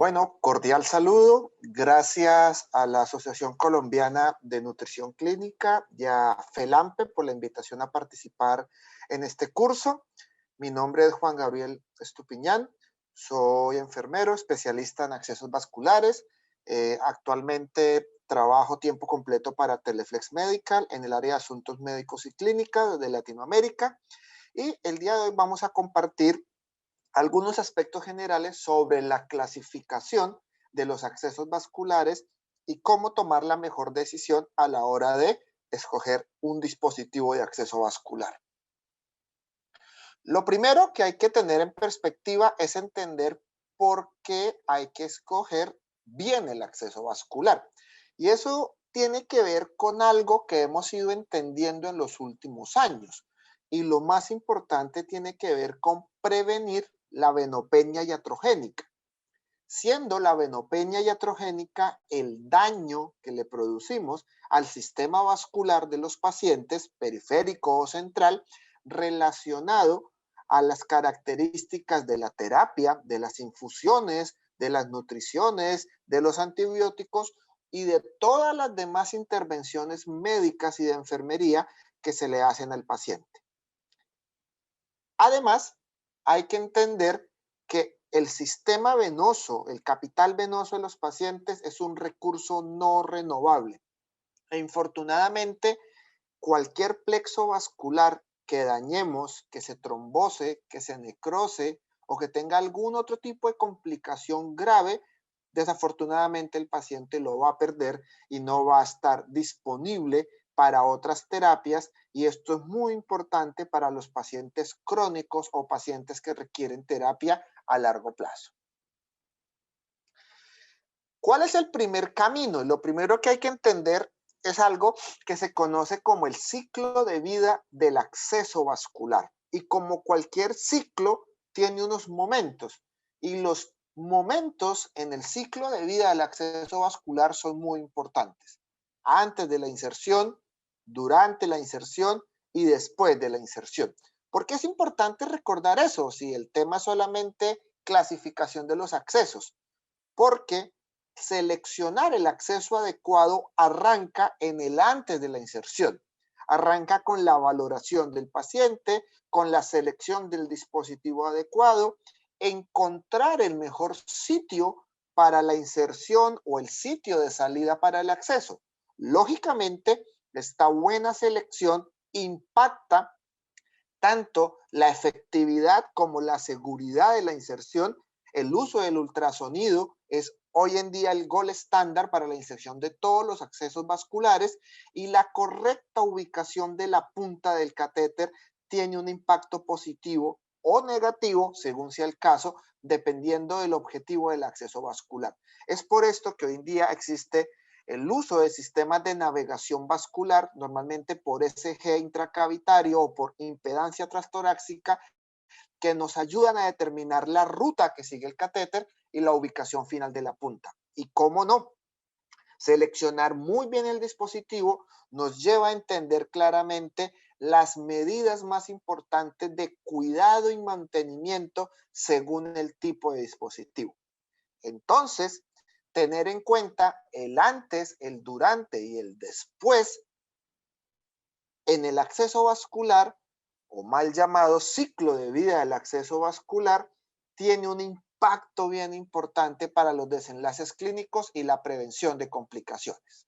Bueno, cordial saludo. Gracias a la Asociación Colombiana de Nutrición Clínica y a FELAMPE por la invitación a participar en este curso. Mi nombre es Juan Gabriel Estupiñán. Soy enfermero, especialista en accesos vasculares. Actualmente trabajo tiempo completo para Teleflex Medical en el área de asuntos médicos y clínica de Latinoamérica. Y el día de hoy vamos a compartir algunos aspectos generales sobre la clasificación de los accesos vasculares y cómo tomar la mejor decisión a la hora de escoger un dispositivo de acceso vascular. Lo primero que hay que tener en perspectiva es entender por qué hay que escoger bien el acceso vascular. Y eso tiene que ver con algo que hemos ido entendiendo en los últimos años. Y lo más importante tiene que ver con prevenir la venopenia iatrogénica, siendo la venopenia iatrogénica el daño que le producimos al sistema vascular de los pacientes, periférico o central, relacionado a las características de la terapia, de las infusiones, de las nutriciones, de los antibióticos y de todas las demás intervenciones médicas y de enfermería que se le hacen al paciente. Además, hay que entender que el sistema venoso, el capital venoso de los pacientes es un recurso no renovable. E infortunadamente, cualquier plexo vascular que dañemos, que se trombose, que se necrose o que tenga algún otro tipo de complicación grave, desafortunadamente el paciente lo va a perder y no va a estar disponible para otras terapias, y esto es muy importante para los pacientes crónicos o pacientes que requieren terapia a largo plazo. ¿Cuál es el primer camino? Lo primero que hay que entender es algo que se conoce como el ciclo de vida del acceso vascular. Y como cualquier ciclo, tiene unos momentos. Y los momentos en el ciclo de vida del acceso vascular son muy importantes. Antes de la inserción, durante la inserción y después de la inserción. ¿Por qué es importante recordar eso si el tema es solamente clasificación de los accesos? Porque seleccionar el acceso adecuado arranca en el antes de la inserción. Arranca con la valoración del paciente, con la selección del dispositivo adecuado, encontrar el mejor sitio para la inserción o el sitio de salida para el acceso. Lógicamente, esta buena selección impacta tanto la efectividad como la seguridad de la inserción. El uso del ultrasonido es hoy en día el gold estándar para la inserción de todos los accesos vasculares, y la correcta ubicación de la punta del catéter tiene un impacto positivo o negativo, según sea el caso, dependiendo del objetivo del acceso vascular. Es por esto que hoy en día existe el uso de sistemas de navegación vascular, normalmente por SG intracavitario o por impedancia transtorácica, que nos ayudan a determinar la ruta que sigue el catéter y la ubicación final de la punta. Y cómo no, seleccionar muy bien el dispositivo nos lleva a entender claramente las medidas más importantes de cuidado y mantenimiento según el tipo de dispositivo. Entonces, tener en cuenta el antes, el durante y el después en el acceso vascular, o mal llamado ciclo de vida del acceso vascular, tiene un impacto bien importante para los desenlaces clínicos y la prevención de complicaciones.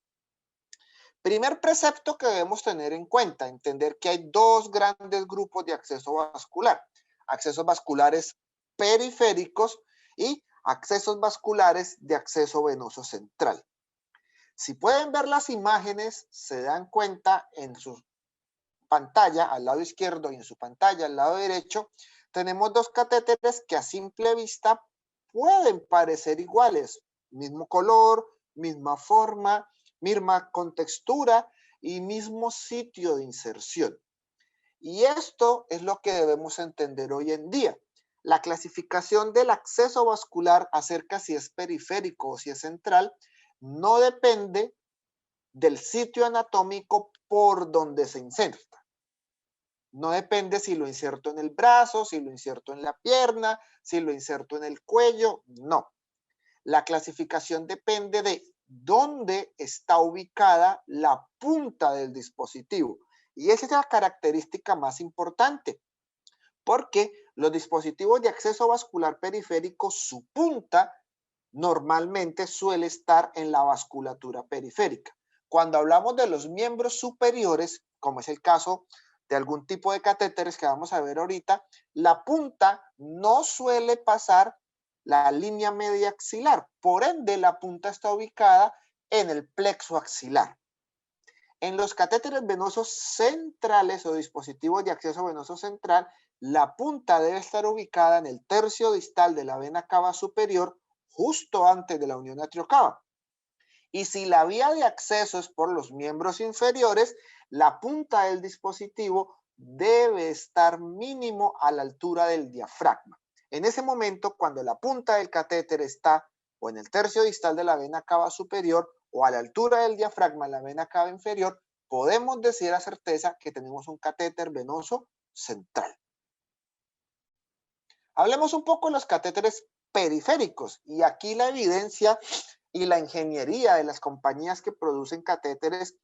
Primer precepto que debemos tener en cuenta, entender que hay dos grandes grupos de acceso vascular: accesos vasculares periféricos y accesos vasculares de acceso venoso central. Si pueden ver las imágenes, se dan cuenta en su pantalla al lado izquierdo y en su pantalla al lado derecho, tenemos dos catéteres que a simple vista pueden parecer iguales, mismo color, misma forma, misma contextura y mismo sitio de inserción. Y esto es lo que debemos entender hoy en día. La clasificación del acceso vascular acerca si es periférico o si es central no depende del sitio anatómico por donde se inserta. No depende si lo inserto en el brazo, si lo inserto en la pierna, si lo inserto en el cuello, no. La clasificación depende de dónde está ubicada la punta del dispositivo. Y esa es la característica más importante, porque los dispositivos de acceso vascular periférico, su punta normalmente suele estar en la vasculatura periférica. Cuando hablamos de los miembros superiores, como es el caso de algún tipo de catéteres que vamos a ver ahorita, la punta no suele pasar la línea media axilar. Por ende, la punta está ubicada en el plexo axilar. En los catéteres venosos centrales o dispositivos de acceso venoso central, la punta debe estar ubicada en el tercio distal de la vena cava superior, justo antes de la unión atriocava. Y si la vía de acceso es por los miembros inferiores, la punta del dispositivo debe estar mínimo a la altura del diafragma. En ese momento, cuando la punta del catéter está o en el tercio distal de la vena cava superior o a la altura del diafragma en la vena cava inferior, podemos decir a certeza que tenemos un catéter venoso central. Hablemos un poco de los catéteres periféricos, y aquí la evidencia y la ingeniería de las compañías que producen catéteres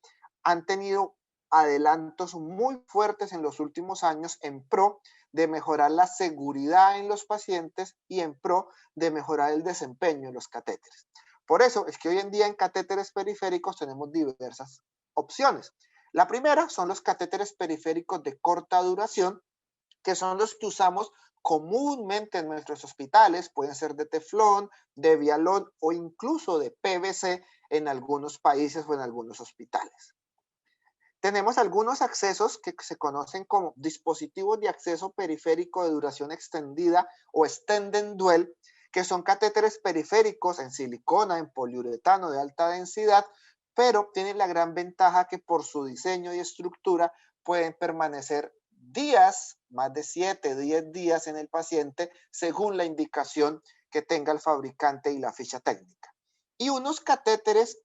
han tenido adelantos muy fuertes en los últimos años en pro de mejorar la seguridad en los pacientes y en pro de mejorar el desempeño en los catéteres. Por eso es que hoy en día en catéteres periféricos tenemos diversas opciones. La primera son los catéteres periféricos de corta duración, que son los que usamos comúnmente en nuestros hospitales. Pueden ser de teflón, de vialón o incluso de PVC en algunos países o en algunos hospitales. Tenemos algunos accesos que se conocen como dispositivos de acceso periférico de duración extendida o Stent and Dwell, que son catéteres periféricos en silicona, en poliuretano de alta densidad, pero tienen la gran ventaja que por su diseño y estructura pueden permanecer días, más de 7, 10 días en el paciente, según la indicación que tenga el fabricante y la ficha técnica. Y unos catéteres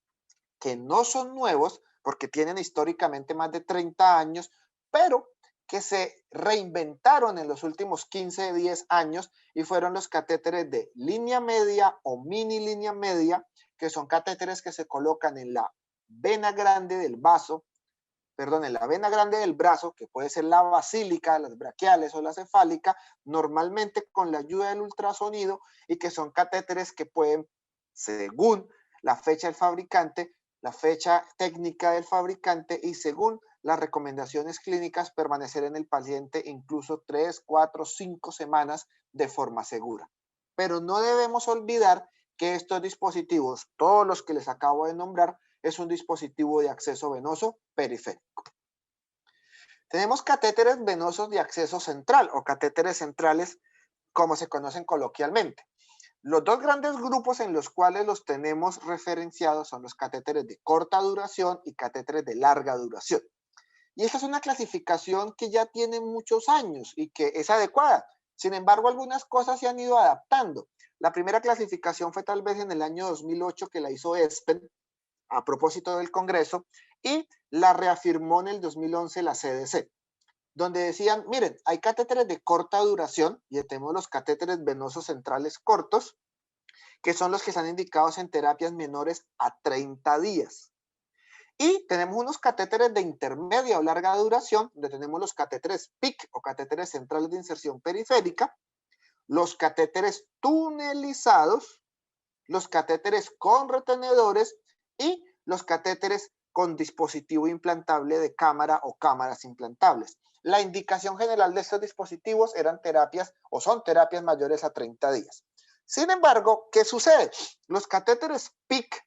que no son nuevos, porque tienen históricamente más de 30 años, pero que se reinventaron en los últimos 15, 10 años y fueron los catéteres de línea media o mini línea media, que son catéteres que se colocan en la vena grande del vaso, en la vena grande del brazo, que puede ser la basílica, las braquiales o la cefálica, normalmente con la ayuda del ultrasonido, y que son catéteres que pueden, según la fecha del fabricante, la fecha técnica del fabricante y según las recomendaciones clínicas, permanecer en el paciente incluso 3, 4, 5 semanas de forma segura. Pero no debemos olvidar que estos dispositivos, todos los que les acabo de nombrar, es un dispositivo de acceso venoso periférico. Tenemos catéteres venosos de acceso central o catéteres centrales, como se conocen coloquialmente. Los dos grandes grupos en los cuales los tenemos referenciados son los catéteres de corta duración y catéteres de larga duración. Y esta es una clasificación que ya tiene muchos años y que es adecuada. Sin embargo, algunas cosas se han ido adaptando. La primera clasificación fue tal vez en el año 2008 que la hizo ESPEN a propósito del Congreso, y la reafirmó en el 2011 la CDC, donde decían, miren, hay catéteres de corta duración y tenemos los catéteres venosos centrales cortos, que son los que están indicados en terapias menores a 30 días. Y tenemos unos catéteres de intermedia o larga duración, donde tenemos los catéteres PIC o catéteres centrales de inserción periférica, los catéteres tunelizados, los catéteres con retenedores y los catéteres con dispositivo implantable de cámara o cámaras implantables. La indicación general de estos dispositivos eran terapias o son terapias mayores a 30 días. Sin embargo, ¿qué sucede? Los catéteres PIC,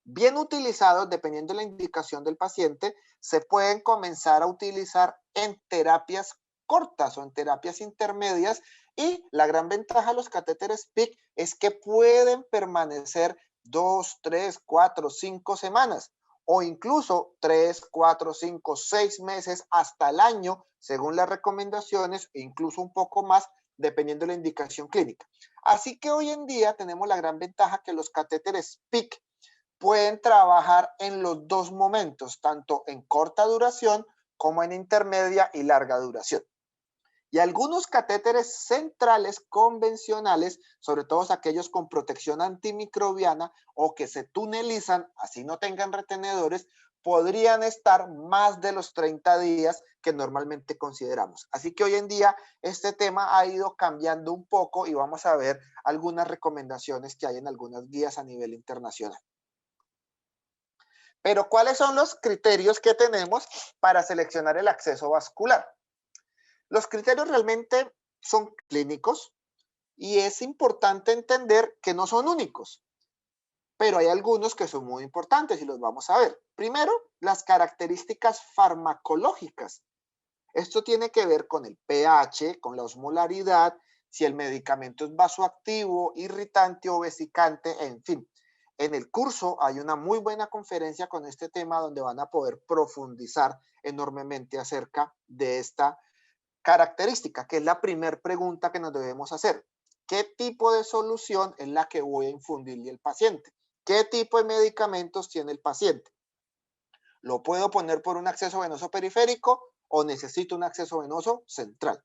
bien utilizados, dependiendo de la indicación del paciente, se pueden comenzar a utilizar en terapias cortas o en terapias intermedias, y la gran ventaja de los catéteres PIC es que pueden permanecer 2, 3, 4, 5 semanas o incluso 3, 4, 5, 6 meses hasta el año, según las recomendaciones, e incluso un poco más, dependiendo de la indicación clínica. Así que hoy en día tenemos la gran ventaja que los catéteres PIC pueden trabajar en los dos momentos, tanto en corta duración como en intermedia y larga duración. Y algunos catéteres centrales convencionales, sobre todo aquellos con protección antimicrobiana o que se tunelizan, así no tengan retenedores, podrían estar más de los 30 días que normalmente consideramos. Así que hoy en día este tema ha ido cambiando un poco y vamos a ver algunas recomendaciones que hay en algunas guías a nivel internacional. Pero ¿cuáles son los criterios que tenemos para seleccionar el acceso vascular? Los criterios realmente son clínicos y es importante entender que no son únicos, pero hay algunos que son muy importantes y los vamos a ver. Primero, las características farmacológicas. Esto tiene que ver con el pH, con la osmolaridad, si el medicamento es vasoactivo, irritante o vesicante, en fin. En el curso hay una muy buena conferencia con este tema donde van a poder profundizar enormemente acerca de esta característica, que es la primera pregunta que nos debemos hacer. ¿Qué tipo de solución es la que voy a infundirle al paciente? ¿Qué tipo de medicamentos tiene el paciente? ¿Lo puedo poner por un acceso venoso periférico o necesito un acceso venoso central?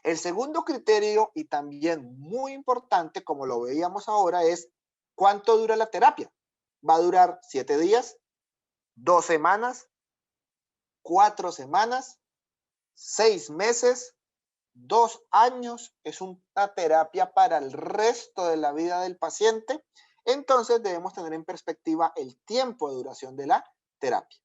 El segundo criterio, y también muy importante, como lo veíamos ahora, es ¿cuánto dura la terapia? ¿Va a durar 7 días, 2 semanas, 4 semanas, 6 meses, 2 años? ¿Es una terapia para el resto de la vida del paciente? Entonces debemos tener en perspectiva el tiempo de duración de la terapia.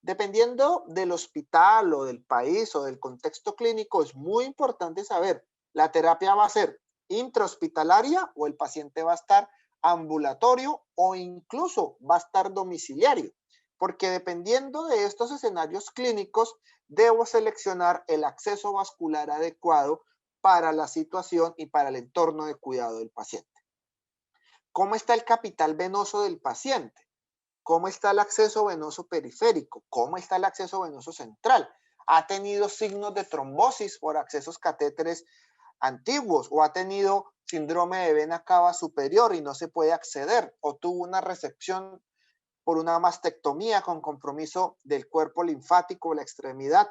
Dependiendo del hospital o del país o del contexto clínico, es muy importante saber, ¿la terapia va a ser intrahospitalaria o el paciente va a estar ambulatorio o incluso va a estar domiciliario? Porque dependiendo de estos escenarios clínicos, debo seleccionar el acceso vascular adecuado para la situación y para el entorno de cuidado del paciente. ¿Cómo está el capital venoso del paciente? ¿Cómo está el acceso venoso periférico? ¿Cómo está el acceso venoso central? ¿Ha tenido signos de trombosis por accesos catéteres antiguos o ha tenido síndrome de vena cava superior y no se puede acceder o tuvo una resección por una mastectomía con compromiso del cuerpo linfático o la extremidad?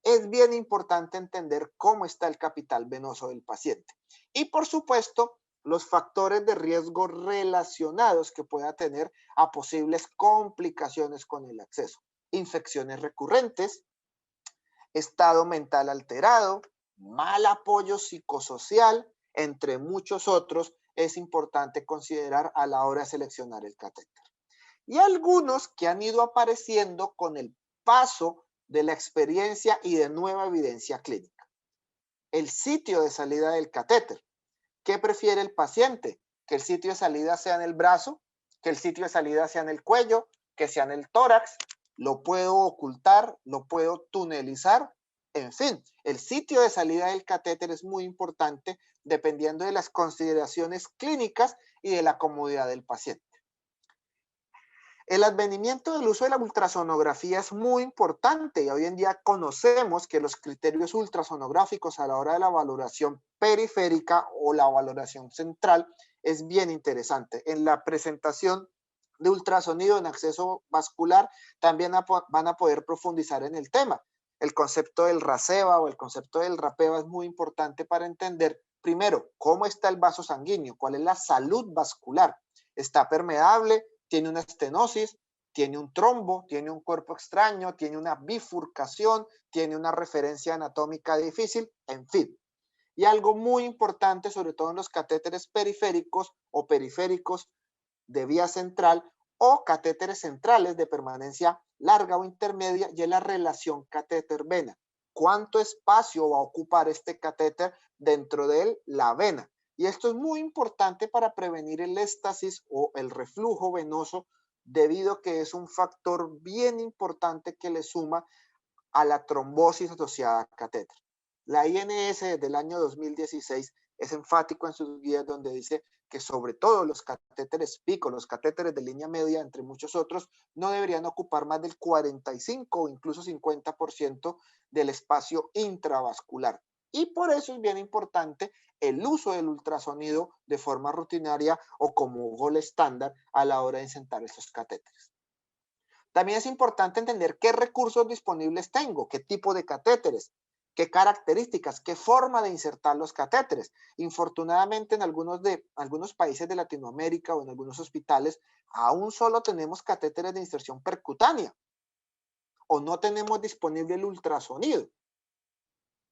Es bien importante entender cómo está el capital venoso del paciente. Y por supuesto, los factores de riesgo relacionados que pueda tener a posibles complicaciones con el acceso. Infecciones recurrentes, estado mental alterado, mal apoyo psicosocial, entre muchos otros, es importante considerar a la hora de seleccionar el catéter. Y algunos que han ido apareciendo con el paso de la experiencia y de nueva evidencia clínica. El sitio de salida del catéter. ¿Qué prefiere el paciente? ¿Que el sitio de salida sea en el brazo? ¿Que el sitio de salida sea en el cuello? ¿Que sea en el tórax? ¿Lo puedo ocultar? ¿Lo puedo tunelizar? En fin, el sitio de salida del catéter es muy importante dependiendo de las consideraciones clínicas y de la comodidad del paciente. El advenimiento del uso de la ultrasonografía es muy importante y hoy en día conocemos que los criterios ultrasonográficos a la hora de la valoración periférica o la valoración central es bien interesante. En la presentación de ultrasonido en acceso vascular también van a poder profundizar en el tema. El concepto del RASEVA o el concepto del RAPEVA es muy importante para entender, primero, cómo está el vaso sanguíneo, cuál es la salud vascular. ¿Está permeable? ¿Tiene una estenosis? ¿Tiene un trombo? ¿Tiene un cuerpo extraño? ¿Tiene una bifurcación? ¿Tiene una referencia anatómica difícil? En fin. Y algo muy importante, sobre todo en los catéteres periféricos o periféricos de vía central o catéteres centrales de permanencia larga o intermedia, y es la relación catéter-vena. ¿Cuánto espacio va a ocupar este catéter dentro de la vena? Y esto es muy importante para prevenir el éstasis o el reflujo venoso, debido a que es un factor bien importante que le suma a la trombosis asociada a catéter. La INS desde el año 2016 es enfático en sus guías donde dice que sobre todo los catéteres pico, los catéteres de línea media, entre muchos otros, no deberían ocupar más del 45 o incluso 50% del espacio intravascular. Y por eso es bien importante el uso del ultrasonido de forma rutinaria o como gol estándar a la hora de insertar esos catéteres. También es importante entender qué recursos disponibles tengo, qué tipo de catéteres. qué características, qué forma de insertar los catéteres. Infortunadamente en algunos países de Latinoamérica o en algunos hospitales aún solo tenemos catéteres de inserción percutánea o no tenemos disponible el ultrasonido.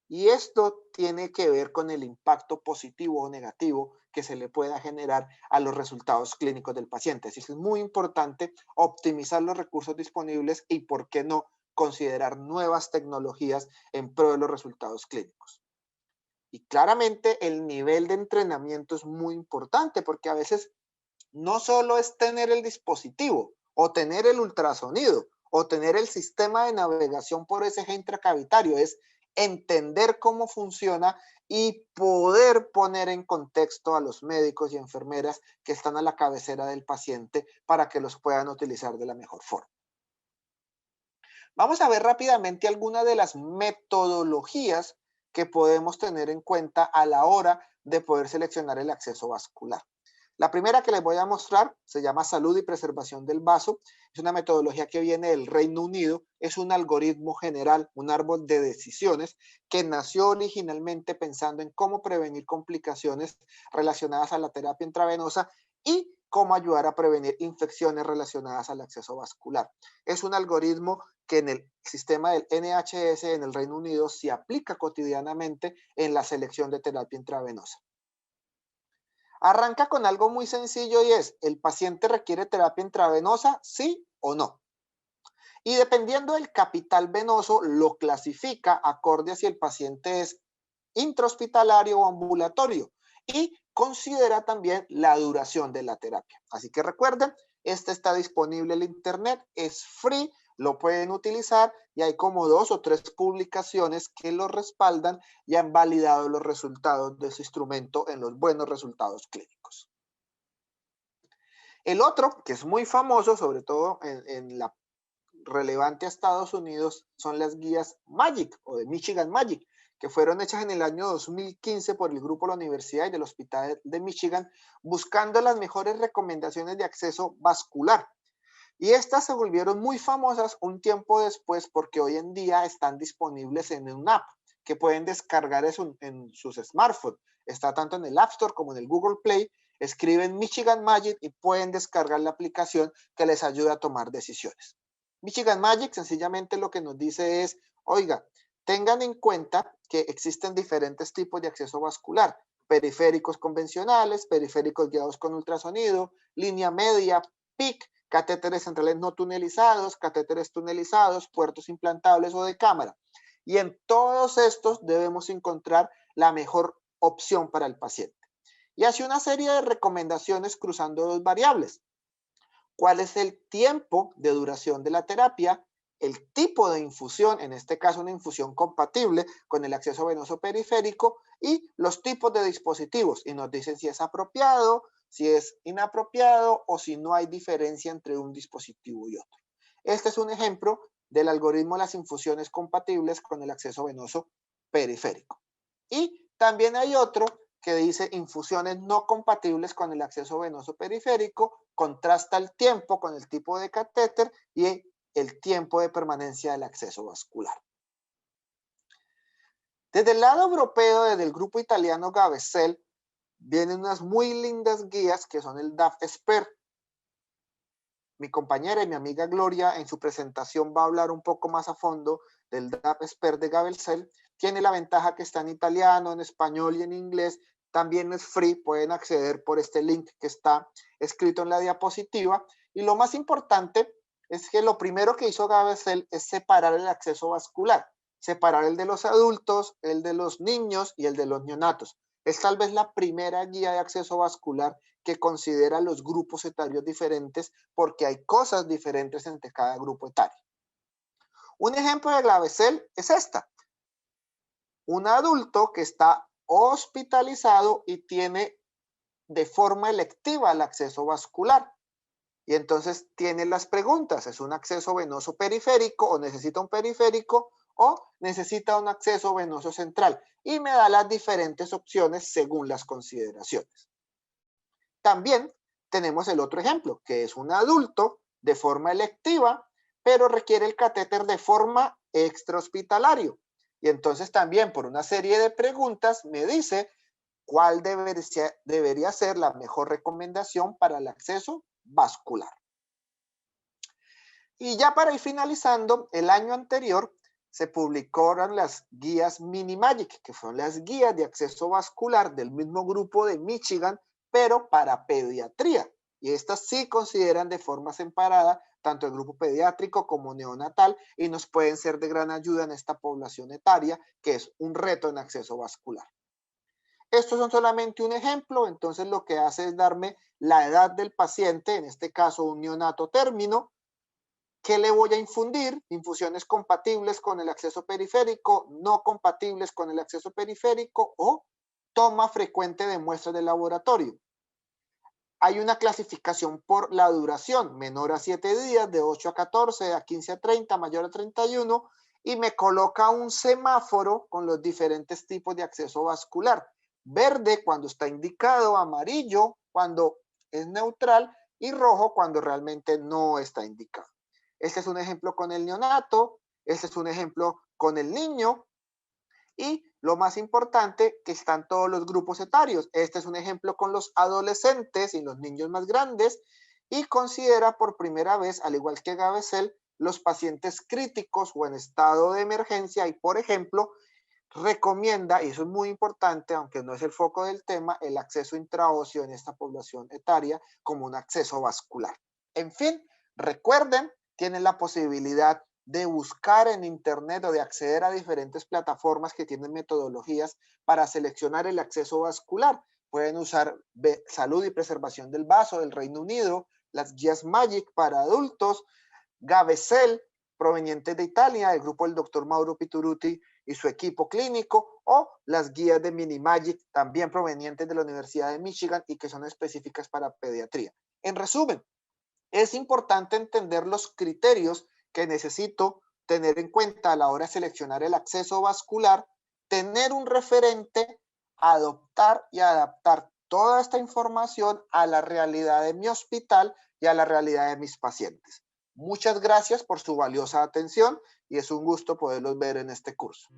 Y esto tiene que ver con el impacto positivo o negativo que se le pueda generar a los resultados clínicos del paciente. Así que es muy importante optimizar los recursos disponibles y, ¿por qué no?, considerar nuevas tecnologías en pro de los resultados clínicos. Y claramente el nivel de entrenamiento es muy importante porque a veces no solo es tener el dispositivo o tener el ultrasonido o tener el sistema de navegación por ese eje intracavitario, es entender cómo funciona y poder poner en contexto a los médicos y enfermeras que están a la cabecera del paciente para que los puedan utilizar de la mejor forma. Vamos a ver rápidamente algunas de las metodologías que podemos tener en cuenta a la hora de poder seleccionar el acceso vascular. La primera que les voy a mostrar se llama Salud y Preservación del Vaso. Es una metodología que viene del Reino Unido. Es un algoritmo general, un árbol de decisiones que nació originalmente pensando en cómo prevenir complicaciones relacionadas a la terapia intravenosa y cómo ayudar a prevenir infecciones relacionadas al acceso vascular. Es un algoritmo que en el sistema del NHS en el Reino Unido se aplica cotidianamente en la selección de terapia intravenosa. Arranca con algo muy sencillo y es, ¿el paciente requiere terapia intravenosa, sí o no? Y dependiendo del capital venoso, lo clasifica acorde a si el paciente es intrahospitalario o ambulatorio y considera también la duración de la terapia. Así que recuerden, este está disponible en internet, es free, lo pueden utilizar y hay como 2 o 3 publicaciones que lo respaldan y han validado los resultados de ese instrumento en los buenos resultados clínicos. El otro, que es muy famoso, sobre todo en la relevante a Estados Unidos, son las guías MAGIC o de Michigan MAGIC, que fueron hechas en el año 2015 por el grupo de la Universidad y del Hospital de Michigan, buscando las mejores recomendaciones de acceso vascular. Y estas se volvieron muy famosas un tiempo después porque hoy en día están disponibles en una app que pueden descargar en sus smartphones. Está tanto en el App Store como en el Google Play. Escriben Michigan Magic y pueden descargar la aplicación que les ayuda a tomar decisiones. Michigan Magic sencillamente lo que nos dice es, oiga, tengan en cuenta que existen diferentes tipos de acceso vascular, periféricos convencionales, periféricos guiados con ultrasonido, línea media, PIC, catéteres centrales no tunelizados, catéteres tunelizados, puertos implantables o de cámara. Y en todos estos debemos encontrar la mejor opción para el paciente. Y hace una serie de recomendaciones cruzando 2 variables. ¿Cuál es el tiempo de duración de la terapia? El tipo de infusión, en este caso una infusión compatible con el acceso venoso periférico, y los tipos de dispositivos. Y nos dicen si es apropiado, si es inapropiado o si no hay diferencia entre un dispositivo y otro. Este es un ejemplo del algoritmo de las infusiones compatibles con el acceso venoso periférico. Y también hay otro que dice infusiones no compatibles con el acceso venoso periférico, contrasta el tiempo con el tipo de catéter y el tiempo de permanencia del acceso vascular. Desde el lado europeo, desde el grupo italiano Gavesell, vienen unas muy lindas guías que son el DAF-SPER. Mi compañera y mi amiga Gloria en su presentación va a hablar un poco más a fondo del DAF-SPER de Gavesell. Tiene la ventaja que está en italiano, en español y en inglés. También es free, pueden acceder por este link que está escrito en la diapositiva. Y lo más importante es que lo primero que hizo Gavesell es separar el acceso vascular, separar el de los adultos, el de los niños y el de los neonatos. Es tal vez la primera guía de acceso vascular que considera los grupos etarios diferentes porque hay cosas diferentes entre cada grupo etario. Un ejemplo de Gavesell es esta. Un adulto que está hospitalizado y tiene de forma electiva el acceso vascular. Y entonces tiene las preguntas, ¿es un acceso venoso periférico o necesita un periférico o necesita un acceso venoso central? Y me da las diferentes opciones según las consideraciones. También tenemos el otro ejemplo, que es un adulto de forma electiva, pero requiere el catéter de forma extrahospitalario. Y entonces también por una serie de preguntas me dice cuál debería ser la mejor recomendación para el acceso vascular. Y ya para ir finalizando, el año anterior se publicaron las guías Minimagic, que son las guías de acceso vascular del mismo grupo de Michigan, pero para pediatría. Y estas sí consideran de forma separada tanto el grupo pediátrico como neonatal y nos pueden ser de gran ayuda en esta población etaria, que es un reto en acceso vascular. Estos son solamente un ejemplo, entonces lo que hace es darme la edad del paciente, en este caso un neonato término, qué le voy a infundir, infusiones compatibles con el acceso periférico, no compatibles con el acceso periférico o toma frecuente de muestras de laboratorio. Hay una clasificación por la duración, menor a 7 días, de 8 a 14, a 15 a 30, mayor a 31, y me coloca un semáforo con los diferentes tipos de acceso vascular. Verde cuando está indicado, amarillo cuando es neutral y rojo cuando realmente no está indicado. Este es un ejemplo con el neonato, este es un ejemplo con el niño y lo más importante que están todos los grupos etarios. Este es un ejemplo con los adolescentes y los niños más grandes y considera por primera vez, al igual que Gavesel, los pacientes críticos o en estado de emergencia y, por ejemplo, recomienda, y eso es muy importante, aunque no es el foco del tema, el acceso intraóseo en esta población etaria como un acceso vascular. En fin, recuerden, tienen la posibilidad de buscar en internet o de acceder a diferentes plataformas que tienen metodologías para seleccionar el acceso vascular. Pueden usar Salud y Preservación del Vaso del Reino Unido, las guías Magic para adultos, Gavesel, provenientes de Italia, del grupo del doctor Mauro Pituruti y su equipo clínico, o las guías de Minimagic, también provenientes de la Universidad de Michigan y que son específicas para pediatría. En resumen, es importante entender los criterios que necesito tener en cuenta a la hora de seleccionar el acceso vascular, tener un referente, adoptar y adaptar toda esta información a la realidad de mi hospital y a la realidad de mis pacientes. Muchas gracias por su valiosa atención y es un gusto poderlos ver en este curso.